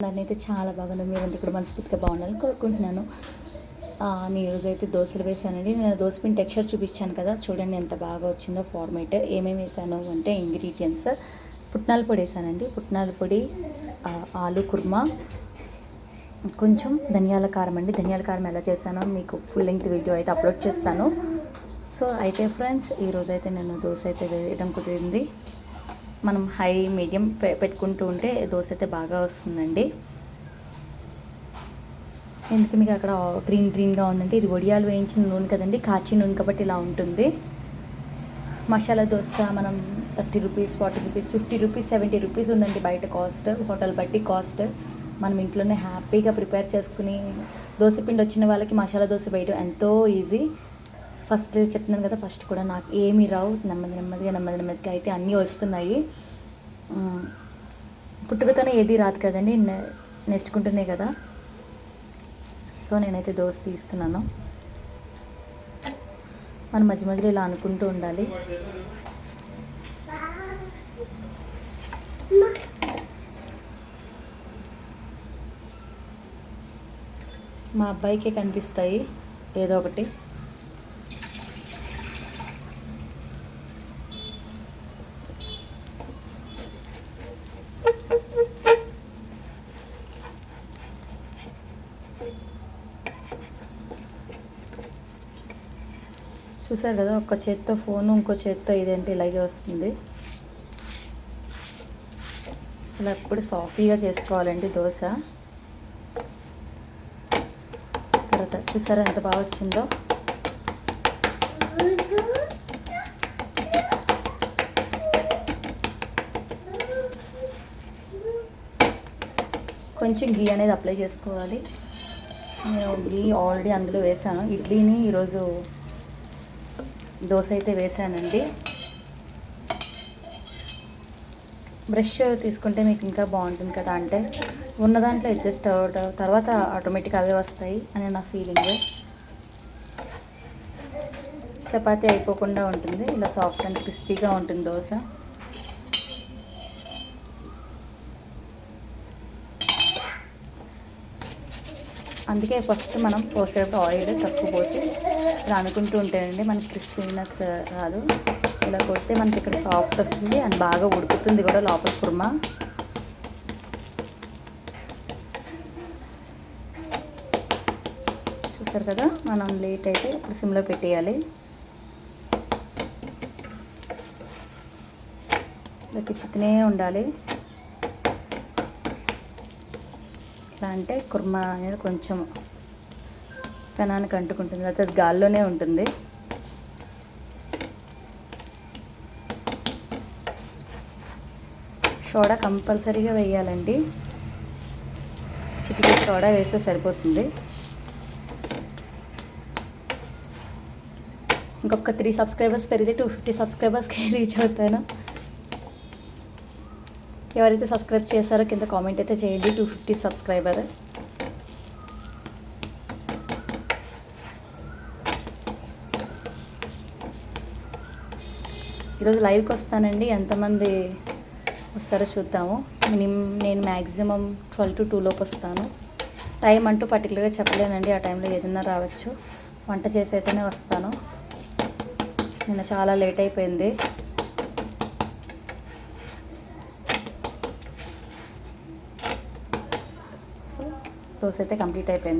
దాన్నైతే చాలా బాగుంది. మీరంతా కూడా మనస్ఫూర్తిగా బాగుండాలని కోరుకుంటున్నాను. నేను ఈరోజైతే దోశలు వేసానండి. నేను దోశపిండి టెక్స్చర్ చూపించాను కదా, చూడండి ఎంత బాగా వచ్చిందో ఫార్మేట్. ఏమేమి వేసాను అంటే ఇంగ్రీడియంట్స్ పుట్నాల పొడి వేసానండి. పుట్నాల పొడి, ఆలు కుర్మా, కొంచెం ధనియాల కారం అండి. ధనియాల కారం ఎలా చేశానో మీకు ఫుల్ లెంగ్త్ వీడియో అయితే అప్లోడ్ చేస్తాను. సో అయితే ఫ్రెండ్స్, ఈరోజైతే నేను దోశ అయితే వేయడం కుదిరింది. మనం హై మీడియం పెట్టుకుంటూ ఉంటే దోశ అయితే బాగా వస్తుందండి. ఎందుకు మీకు అక్కడ గ్రీన్గా ఉందంటే ఇది వడియాలు వేయించిన నూనె కదండి, కాచి నూనె కాబట్టి ఇలా ఉంటుంది. మసాలా దోశ మనం 30 రూపీస్, 40 రూపీస్, 50 రూపీస్, 70 రూపీస్ ఉందండి బయట కాస్ట్, హోటల్ బట్టి కాస్ట్. మనం ఇంట్లోనే హ్యాపీగా ప్రిపేర్ చేసుకుని దోశ పిండి వచ్చిన వాళ్ళకి మసాలా దోశ వేయడం ఎంతో ఈజీ. ఫస్ట్ చెప్తున్నాను కదా, ఫస్ట్ కూడా నాకు ఏమీ రావు, నెమ్మదిగా అయితే అన్నీ వస్తున్నాయి. పుట్టుకతోనే ఏది రాదు కదండి, నేర్చుకుంటున్నాయి కదా. సో నేనైతే దోశ తీస్తున్నాను. మనం మధ్యలో ఇలా అనుకుంటూ ఉండాలి. మా అబ్బాయికే కనిపిస్తాయి ఏదో ఒకటి. చూసారు కదా, ఒక చేత్తో ఫోను, ఇంకో చేత్తో ఇదేంటి ఇలాగే వస్తుంది. ఇలా ఎప్పుడు సాఫీగా చేసుకోవాలండి దోశ. తర్వాత చూసారా ఎంత బాగా వచ్చిందో. కొంచెం గీ అనేది అప్లై చేసుకోవాలి. నేను గీ ఆల్రెడీ అందులో వేసాను. ఇడ్లీని ఈరోజు దోశ అయితే వేసానండి. బ్రష్ తీసుకుంటే మీకు ఇంకా బాగుంటుంది కదా, అంటే ఉన్న దాంట్లో అడ్జస్ట్ అవ్వడం, తర్వాత ఆటోమేటిక్గా అవే వస్తాయి అని నా ఫీలింగ్. చపాతీ అయిపోకుండా ఉంటుంది, ఇలా సాఫ్ట్ అండ్ క్రిస్పీగా ఉంటుంది దోశ. అందుకే ఫస్ట్ మనం పోసేటప్పుడు ఆయిల్ తక్కువ పోసి ఇలా అనుకుంటూ ఉంటేనండి మనకి క్రిస్పీనెస్ రాదు. ఇలా కొడితే మనకి ఇక్కడ సాఫ్ట్ వస్తుంది అండ్ బాగా ఉడుకుతుంది కూడా లోపల కుర్మా. చూసారు కదా, మనం లేట్ అయితే ఇప్పుడు సిమ్లో పెట్టేయాలి. ఇలా తిప్పుతూనే ఉండాలి. ఎట్లా అంటే కుర్మా అనేది కొంచెం పెనానికి అంటుకుంటుంది, అయితే అది గాల్లోనే ఉంటుంది. సోడా కంపల్సరీగా వేయాలండి. చిటికెడు సోడా వేస్తే సరిపోతుంది. ఇంకొక 3 సబ్స్క్రైబర్స్ పెరిగితే 250 సబ్స్క్రైబర్స్కి రీచ్ అవుతాను. ఎవరైతే సబ్స్క్రైబ్ చేశారో కింద కామెంట్ అయితే చేయండి. 250 సబ్స్క్రైబర్. ఈరోజు లైవ్కి వస్తానండి, ఎంతమంది వస్తారో చూద్దాము. నేను మ్యాక్సిమం 12 to 2 లోపు వస్తాను. టైం అంటూ పర్టికులర్గా చెప్పలేనండి, ఆ టైంలో ఏదైనా రావచ్చు. వంట చేసైతేనే వస్తాను. నిన్న చాలా లేట్ అయిపోయింది. సో దోశ అయితే కంప్లీట్ అయిపోయింది.